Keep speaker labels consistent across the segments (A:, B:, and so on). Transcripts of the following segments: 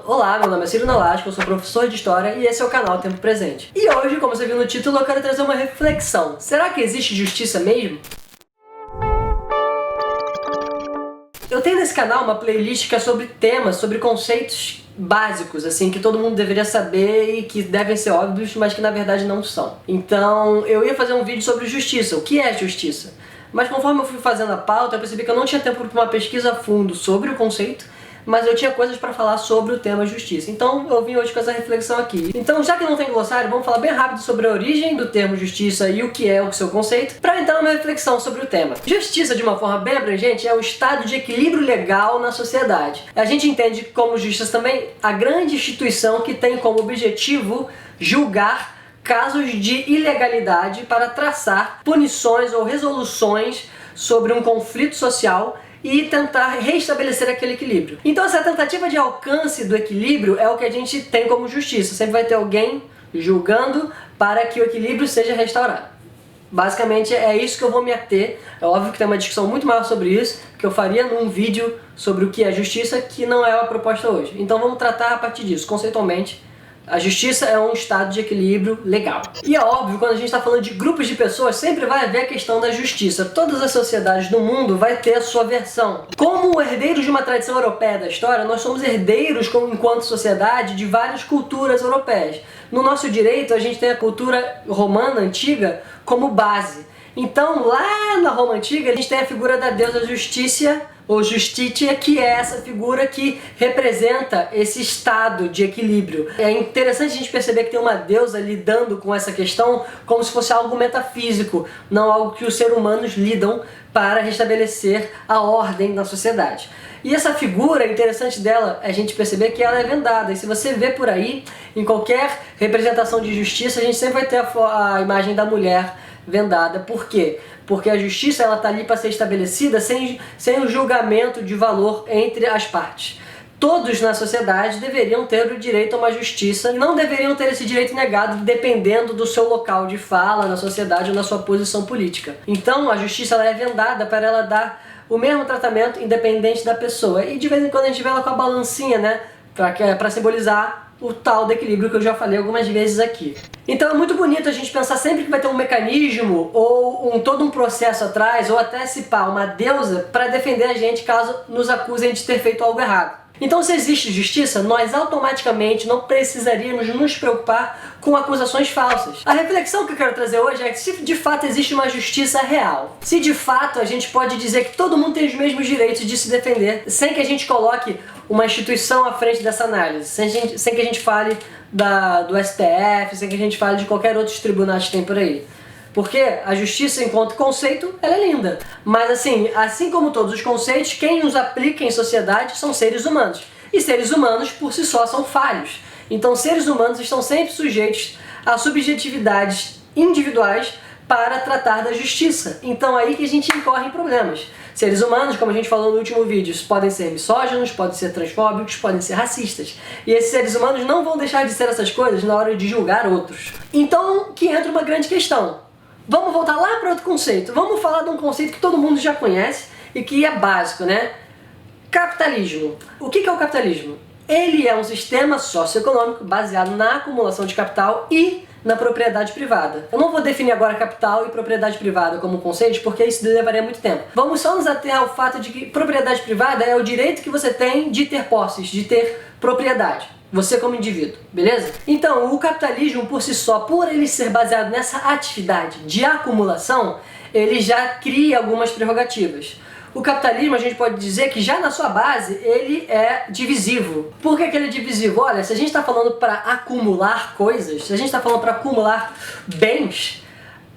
A: Olá, meu nome é Ciro Nolasco, eu sou professor de História e esse é o canal Tempo Presente. E hoje, como você viu no título, eu quero trazer uma reflexão. Será que existe justiça mesmo? Eu tenho nesse canal uma playlist que é sobre temas, sobre conceitos básicos, assim, que todo mundo deveria saber e que devem ser óbvios, mas que na verdade não são. Então, eu ia fazer um vídeo sobre justiça, o que é justiça? Mas conforme eu fui fazendo a pauta, eu percebi que eu não tinha tempo para uma pesquisa a fundo sobre o conceito, mas eu tinha coisas para falar sobre o tema justiça. Então eu vim hoje com essa reflexão aqui. Então, já que não tem glossário, vamos falar bem rápido sobre a origem do termo justiça e o que é o seu conceito, para entrar numa reflexão sobre o tema. Justiça, de uma forma bem abrangente, é o estado de equilíbrio legal na sociedade. A gente entende como justiça também a grande instituição que tem como objetivo julgar casos de ilegalidade para traçar punições ou resoluções sobre um conflito social e tentar restabelecer aquele equilíbrio. Então essa tentativa de alcance do equilíbrio é o que a gente tem como justiça. Sempre vai ter alguém julgando para que o equilíbrio seja restaurado. Basicamente é isso que eu vou me ater. É óbvio que tem uma discussão muito maior sobre isso, que eu faria num vídeo sobre o que é justiça, que não é a proposta hoje. Então vamos tratar a partir disso, conceitualmente. A justiça é um estado de equilíbrio legal. E é óbvio, quando a gente está falando de grupos de pessoas, sempre vai haver a questão da justiça. Todas as sociedades do mundo vai ter a sua versão. Como herdeiros de uma tradição europeia da história, nós somos herdeiros, enquanto sociedade, de várias culturas europeias. No nosso direito, a gente tem a cultura romana antiga como base. Então, lá na Roma Antiga, a gente tem a figura da deusa Justitia, ou Justitia, que é essa figura que representa esse estado de equilíbrio. É interessante a gente perceber que tem uma deusa lidando com essa questão como se fosse algo metafísico, não algo que os seres humanos lidam para restabelecer a ordem na sociedade. E essa figura, interessante dela, é a gente perceber que ela é vendada. E se você vê por aí, em qualquer representação de justiça, a gente sempre vai ter a imagem da mulher vendada. Por quê? Porque a justiça está ali para ser estabelecida sem o julgamento de valor entre as partes. Todos na sociedade deveriam ter o direito a uma justiça e não deveriam ter esse direito negado dependendo do seu local de fala na sociedade ou na sua posição política. Então a justiça ela é vendada para ela dar o mesmo tratamento independente da pessoa. E de vez em quando a gente vê ela com a balancinha, né? Para simbolizar o tal do equilíbrio que eu já falei algumas vezes aqui. Então é muito bonito a gente pensar sempre que vai ter um mecanismo ou todo um processo atrás, ou até se pá, uma deusa para defender a gente caso nos acusem de ter feito algo errado. Então, se existe justiça, nós automaticamente não precisaríamos nos preocupar com acusações falsas. A reflexão que eu quero trazer hoje é que se de fato existe uma justiça real, se de fato a gente pode dizer que todo mundo tem os mesmos direitos de se defender, sem que a gente coloque uma instituição à frente dessa análise, sem que a gente fale do STF, sem que a gente fale de qualquer outros tribunais que tem por aí. Porque a justiça, enquanto conceito, ela é linda. Mas assim como todos os conceitos, quem os aplica em sociedade são seres humanos. E seres humanos, por si só, são falhos. Então, seres humanos estão sempre sujeitos a subjetividades individuais para tratar da justiça. Então, aí que a gente incorre em problemas. Seres humanos, como a gente falou no último vídeo, podem ser misóginos, podem ser transfóbicos, podem ser racistas. E esses seres humanos não vão deixar de ser essas coisas na hora de julgar outros. Então, que entra uma grande questão. Vamos voltar lá para outro conceito. Vamos falar de um conceito que todo mundo já conhece e que é básico, né? Capitalismo. O que é o capitalismo? Ele é um sistema socioeconômico baseado na acumulação de capital e na propriedade privada. Eu não vou definir agora capital e propriedade privada como conceitos, porque isso levaria muito tempo. Vamos só nos ater ao fato de que propriedade privada é o direito que você tem de ter posses, de ter propriedade. Você como indivíduo, beleza? Então, o capitalismo por si só, por ele ser baseado nessa atividade de acumulação, ele já cria algumas prerrogativas. O capitalismo, a gente pode dizer que já na sua base, ele é divisivo. Por que ele é divisivo? Olha, se a gente está falando para acumular coisas, se a gente está falando para acumular bens,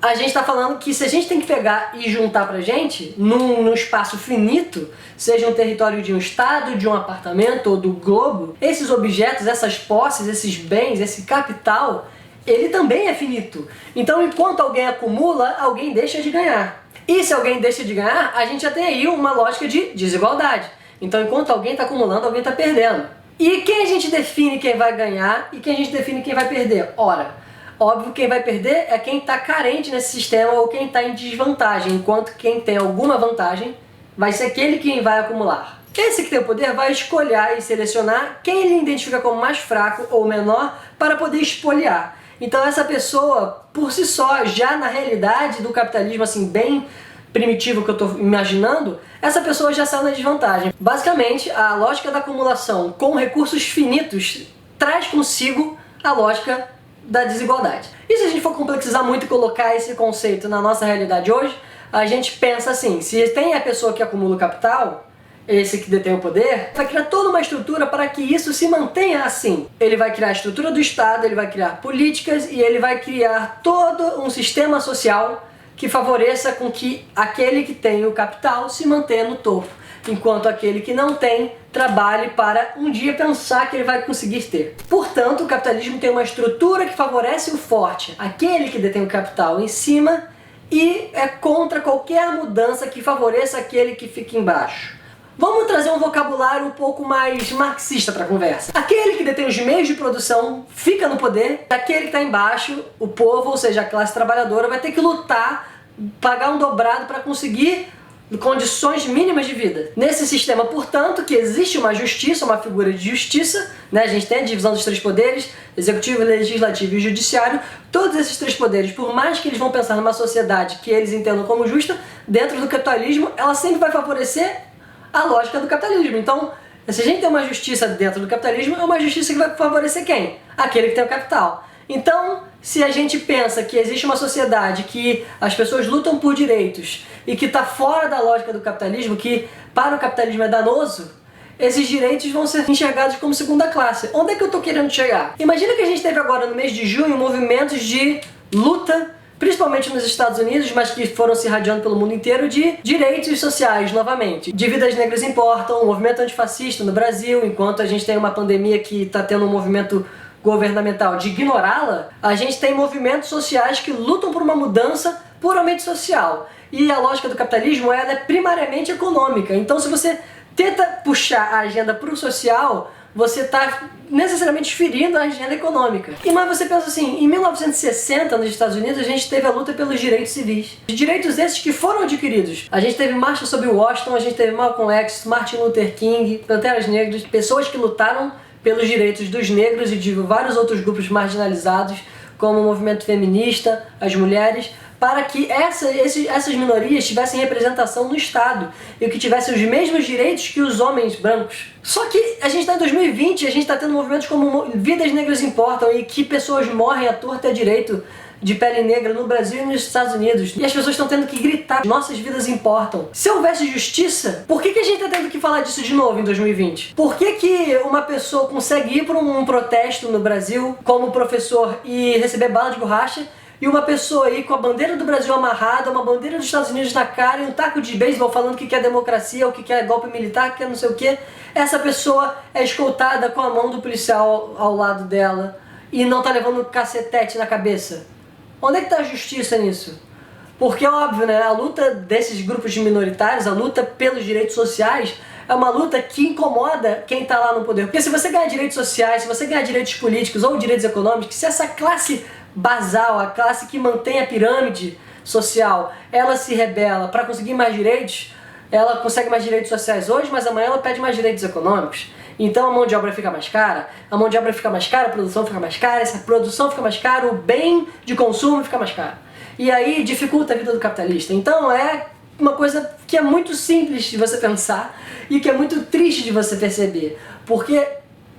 A: a gente está falando que se a gente tem que pegar e juntar pra gente, num espaço finito, seja um território de um estado, de um apartamento ou do globo, esses objetos, essas posses, esses bens, esse capital, ele também é finito. Então, enquanto alguém acumula, alguém deixa de ganhar. E se alguém deixa de ganhar, a gente já tem aí uma lógica de desigualdade. Então, enquanto alguém está acumulando, alguém está perdendo. E quem a gente define quem vai ganhar e quem a gente define quem vai perder? Ora, óbvio que quem vai perder é quem está carente nesse sistema ou quem está em desvantagem, enquanto quem tem alguma vantagem vai ser aquele quem vai acumular. Esse que tem o poder vai escolher e selecionar quem ele identifica como mais fraco ou menor para poder espoliar. Então essa pessoa, por si só, já na realidade do capitalismo, assim, bem primitivo que eu estou imaginando, essa pessoa já saiu na desvantagem. Basicamente, a lógica da acumulação com recursos finitos traz consigo a lógica da desigualdade. E se a gente for complexizar muito e colocar esse conceito na nossa realidade hoje, a gente pensa assim, se tem a pessoa que acumula o capital, esse que detém o poder, vai criar toda uma estrutura para que isso se mantenha assim. Ele vai criar a estrutura do Estado, ele vai criar políticas e ele vai criar todo um sistema social que favoreça com que aquele que tem o capital se mantenha no topo, enquanto aquele que não tem trabalhe para um dia pensar que ele vai conseguir ter. Portanto, o capitalismo tem uma estrutura que favorece o forte, aquele que detém o capital, em cima, e é contra qualquer mudança que favoreça aquele que fica embaixo. Vamos trazer um vocabulário um pouco mais marxista para a conversa. Aquele que detém os meios de produção fica no poder, aquele que está embaixo, o povo, ou seja, a classe trabalhadora, vai ter que lutar, pagar um dobrado para conseguir condições mínimas de vida. Nesse sistema, portanto, que existe uma justiça, uma figura de justiça, né? A gente tem a divisão dos três poderes, executivo, legislativo e judiciário. Todos esses três poderes, por mais que eles vão pensar numa sociedade que eles entendam como justa, dentro do capitalismo, ela sempre vai favorecer a lógica do capitalismo. Então, se a gente tem uma justiça dentro do capitalismo, é uma justiça que vai favorecer quem? Aquele que tem o capital. Então, se a gente pensa que existe uma sociedade que as pessoas lutam por direitos e que está fora da lógica do capitalismo, que para o capitalismo é danoso, esses direitos vão ser enxergados como segunda classe. Onde é que eu estou querendo chegar? Imagina que a gente teve agora no mês de junho movimentos de luta, principalmente nos Estados Unidos, mas que foram se irradiando pelo mundo inteiro, de direitos sociais, novamente. De vidas negras importam, um movimento antifascista no Brasil, enquanto a gente tem uma pandemia que está tendo um movimento governamental de ignorá-la, a gente tem movimentos sociais que lutam por uma mudança puramente social. E a lógica do capitalismo ela é primariamente econômica. Então, se você tenta puxar a agenda para o social, você está necessariamente ferindo a agenda econômica. E mas você pensa assim, em 1960 nos Estados Unidos a gente teve a luta pelos direitos civis. Direitos esses que foram adquiridos. A gente teve marcha sobre Washington, a gente teve Malcolm X, Martin Luther King, Panteras Negras, pessoas que lutaram pelos direitos dos negros e de vários outros grupos marginalizados, como o movimento feminista, as mulheres, para que essas minorias tivessem representação no Estado e que tivessem os mesmos direitos que os homens brancos. Só que a gente está em 2020 e a gente está tendo movimentos como Vidas Negras Importam e que pessoas morrem à torta e à direito de pele negra no Brasil e nos Estados Unidos. E as pessoas estão tendo que gritar, nossas vidas importam. Se houvesse justiça, por que a gente está tendo que falar disso de novo em 2020? Por que uma pessoa consegue ir para um protesto no Brasil como professor e receber bala de borracha, e uma pessoa aí com a bandeira do Brasil amarrada, uma bandeira dos Estados Unidos na cara e um taco de beisebol falando que quer democracia, ou que quer golpe militar, que quer não sei o que, essa pessoa é escoltada com a mão do policial ao lado dela e não tá levando um cacetete na cabeça? Onde é que tá a justiça nisso? Porque é óbvio, né? A luta desses grupos minoritários, a luta pelos direitos sociais, é uma luta que incomoda quem tá lá no poder. Porque se você ganhar direitos sociais, se você ganhar direitos políticos ou direitos econômicos, se essa classe basal, a classe que mantém a pirâmide social, ela se rebela para conseguir mais direitos, ela consegue mais direitos sociais hoje, mas amanhã ela pede mais direitos econômicos. Então a mão de obra fica mais cara, a mão de obra fica mais cara, a produção fica mais cara, essa produção fica mais cara, o bem de consumo fica mais caro. E aí dificulta a vida do capitalista. Então é uma coisa que é muito simples de você pensar e que é muito triste de você perceber. Porque,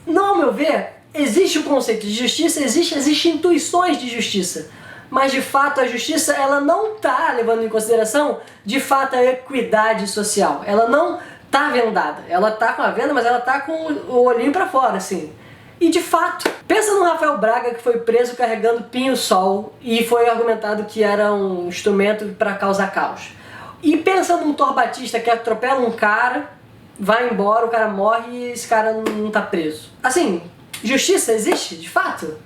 A: não ao meu ver, existe o conceito de justiça, existem intuições de justiça. Mas de fato a justiça ela não está levando em consideração de fato a equidade social. Ela não está vendada. Ela está com a venda, mas ela está com o olhinho para fora, assim. E de fato, pensa no Rafael Braga que foi preso carregando pinho-sol e foi argumentado que era um instrumento para causar caos. E pensa num Thor Batista que atropela um cara, vai embora, o cara morre e esse cara não está preso. Assim, justiça existe, de fato?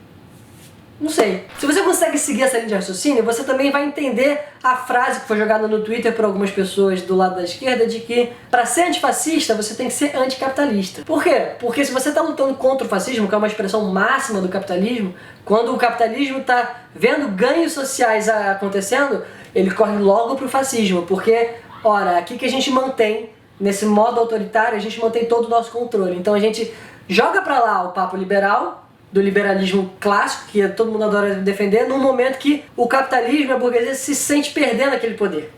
A: Não sei. Se você consegue seguir essa linha de raciocínio, você também vai entender a frase que foi jogada no Twitter por algumas pessoas do lado da esquerda de que para ser antifascista você tem que ser anticapitalista. Por quê? Porque se você está lutando contra o fascismo, que é uma expressão máxima do capitalismo, quando o capitalismo está vendo ganhos sociais acontecendo, ele corre logo para o fascismo, porque, ora, aqui que a gente mantém nesse modo autoritário, a gente mantém todo o nosso controle. Então a gente joga pra lá o papo liberal, do liberalismo clássico, que todo mundo adora defender, num momento que o capitalismo e a burguesia se sente perdendo aquele poder.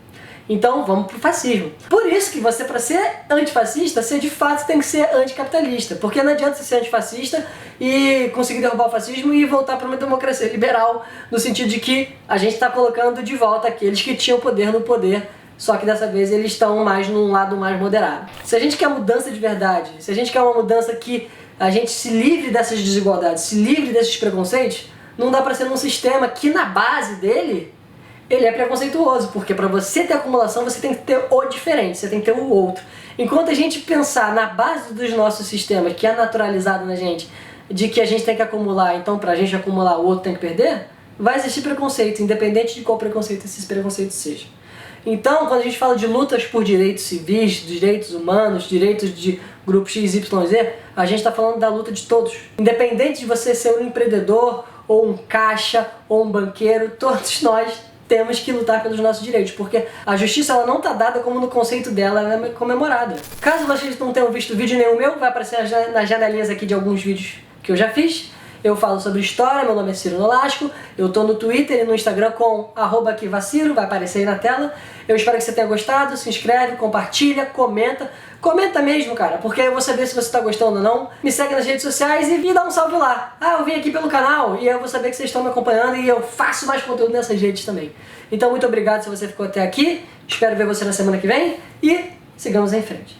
A: Então vamos pro fascismo. Por isso que você, para ser antifascista, você de fato tem que ser anticapitalista. Porque não adianta você ser antifascista e conseguir derrubar o fascismo e voltar para uma democracia liberal, no sentido de que a gente está colocando de volta aqueles que tinham poder no poder, só que dessa vez eles estão mais num lado mais moderado. Se a gente quer mudança de verdade, se a gente quer uma mudança que a gente se livre dessas desigualdades, se livre desses preconceitos, não dá para ser num sistema que na base dele ele é preconceituoso, porque para você ter acumulação você tem que ter o diferente, você tem que ter o outro. Enquanto a gente pensar na base dos nossos sistemas, que é naturalizado na gente, de que a gente tem que acumular, então pra gente acumular o outro tem que perder, vai existir preconceito, independente de qual preconceito esses preconceitos sejam. Então, quando a gente fala de lutas por direitos civis, direitos humanos, direitos de grupo XYZ, a gente está falando da luta de todos. Independente de você ser um empreendedor, ou um caixa, ou um banqueiro, todos nós temos que lutar pelos nossos direitos, porque a justiça ela não está dada como no conceito dela, ela é comemorada. Caso vocês não tenham visto vídeo nenhum meu, vai aparecer nas janelinhas aqui de alguns vídeos que eu já fiz. Eu falo sobre história, meu nome é Ciro Nolasco, eu tô no Twitter e no Instagram com @aquivaciro, vai aparecer aí na tela. Eu espero que você tenha gostado, se inscreve, compartilha, comenta. Comenta mesmo, cara, porque eu vou saber se você tá gostando ou não. Me segue nas redes sociais e dá um salve lá. Ah, eu vim aqui pelo canal e eu vou saber que vocês estão me acompanhando e eu faço mais conteúdo nessas redes também. Então muito obrigado se você ficou até aqui, espero ver você na semana que vem e sigamos em frente.